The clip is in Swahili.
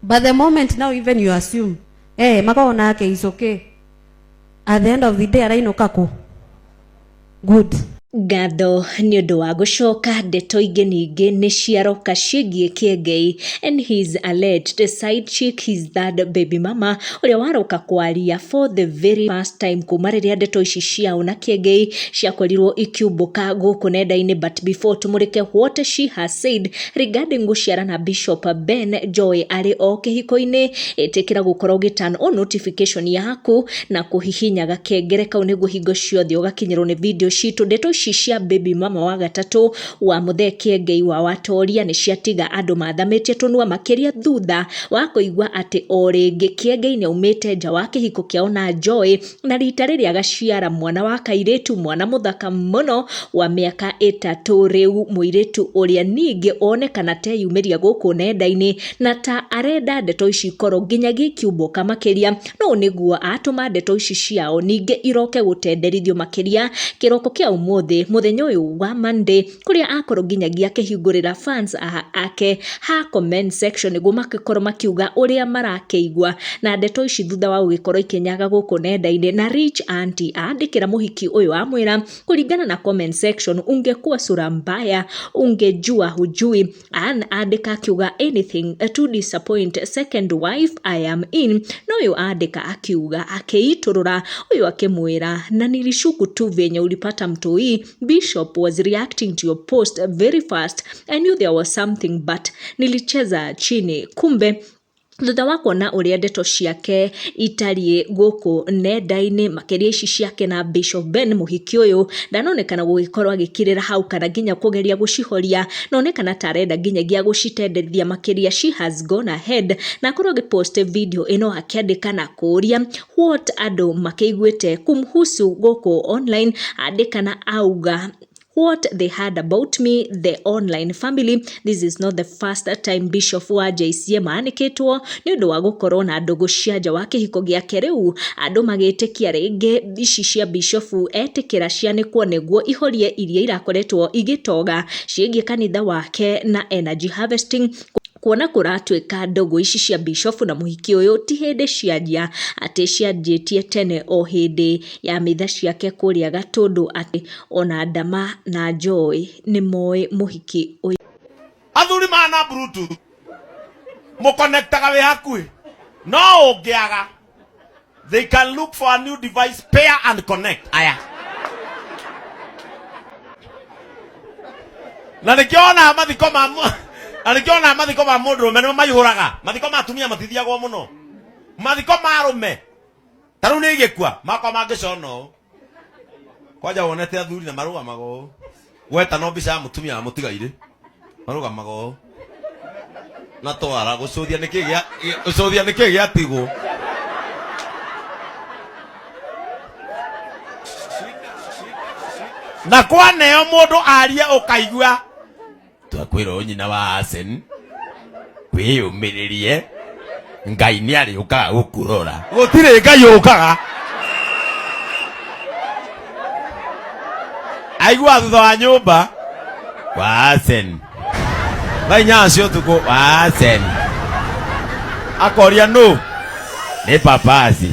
But the moment now even you assume, makaona yake is okay. At the end of the day, arainoka ko. Good. Ngatho nĩ ũndũ wa gũcoka ndeto ingĩ ningĩ nĩ ciaroka ciĩgiĩ Kiengei and his alleged side chick, his third baby mama, ũrĩa waroka kwaria for the very first time kuma rĩrĩa ndeto ici ciao na Kiengei ciakorirwo ikiumbũka gũkũ nenda-inĩ. But before tumũrĩke what she has said regarding gũciara na Bishop Ben Joy arĩ o kĩhiko-inĩ, ĩtĩkĩra gũkorwo ũgĩ-turn on notification yaku na kũhihinya gakengere kau nĩguo hingo ciothe ũgakinyĩrwo nĩ video citũ. Ndeto cia baby mama wa gatatũ wa Mũthee Kiengei wa Watoria nĩ ciatiga andũ mathamĩtie tũnua makĩria thutha wa kũigua atĩ o rĩngĩ Kiengei nĩ aumĩte nja wa kĩhiko kĩao na Joy na rita rĩrĩa agaciara mwana wa kairĩtu, mwana mũthaka mũno wa mĩaka 3 rĩu. Mũirĩtu ũrĩa ningĩ onekana teyumĩria gũkũ nenda-inĩ na ta arenda ndeto ici ikorwo nginyagia ikiumbũka makĩria. No nĩguo atũma ndeto ici ciao ningĩ iroke gũtenderithio makĩria kĩroko kĩa ũmũthĩ mũthenya ũyũ wa Monday, kũrĩa akorwo nginyagia akĩhingũrĩra fans ake ha comment section nĩguo makorwo makiuga ũrĩa marakĩigua na ndeto ici thutha wa gũgĩkorwo ikĩnyaga gũkũ nenda-inĩ. Na Rich Auntie andĩkĩra mũhiki ũyũ amwĩra kũringana na comment section, ungekuwa sura mbaya ungejua hujui. Andĩka akiuga anything to disappoint second wife I am in. No ũyũ andĩka akiuga akĩitũrũra ũyũ akĩmwĩra na nilishuku tu venye ulipata mtoi. Bishop was reacting to your post very fast. I knew there was something but nilicheza chini. Kumbe thutha wa kuona ũrĩa ndeto ciake itariĩ gũkũ nenda-inĩ makĩria ici ciake na Bishop Ben mũhiki ũyũ, ndanonekana gũgĩkorwo agĩkirĩra hau kana nginya kũgeria gũcihoria, nonekana ta arenda nginyagia gũcitenderithia makĩria. She has gone ahead na akorwo agĩpost video ĩno akĩandĩka na kũũria what andũ makĩiguĩte kumhusu gũkũ online. Andĩka auga what they heard about me, the online family. This is not the first time Bishop wa JCM anĩkĩtwo nĩ ũndũ wa gũkorwo na ndũgũ cia nja wa kĩhiko gĩake. Rĩu andũ magĩtĩkia rĩngĩ ici cia Bishop etĩkĩra cianĩkwo nĩguo ihorie iria irakoretwo igĩtoga ciĩgiĩ kanitha wake na energy harvesting. Kuona kũratuĩka ndũgũ ici cia Bishop na mũhiki ũyũ ti hĩndĩ cianjia, atĩ cianjĩtie tene o hĩndĩ ya mitha ciake kũrĩa Gatũndũ, atĩ ona Ndama na Joy nĩ moĩ mũhiki ũyũ. Athuri mana Bluetooth mũconnectaga wĩ hakuhĩ, no ũngĩaga they can look for a new device, pair and connect. Aya na nĩkĩona mathiko ma Alikiona mathiko ma mũndũrũme nĩmo maihũraga, mathiko ma atumia matithiagwo mũno, mathiko ma arũme tarĩu nĩ igĩkua makwa mangĩcono kwanja wonete athuri na marũgamaga ũũ, weta no mbica ya mũtumia wa mũtigairĩ marũgamaga ũũ na twara gũcũthia nĩkĩ gĩatigwo. Na kwaneo mũndũ aria ũkaigua twakwĩrwo nyina wa Asen wĩyũmĩrĩrie, Ngai nĩ arĩũkaga gũkũrora. Gũtirĩ Ngai ũkaga. Aigua thutha wa nyũmba wa Asen thaa 4 cia ũtukũ wa Asen akoria nũ nĩ papaci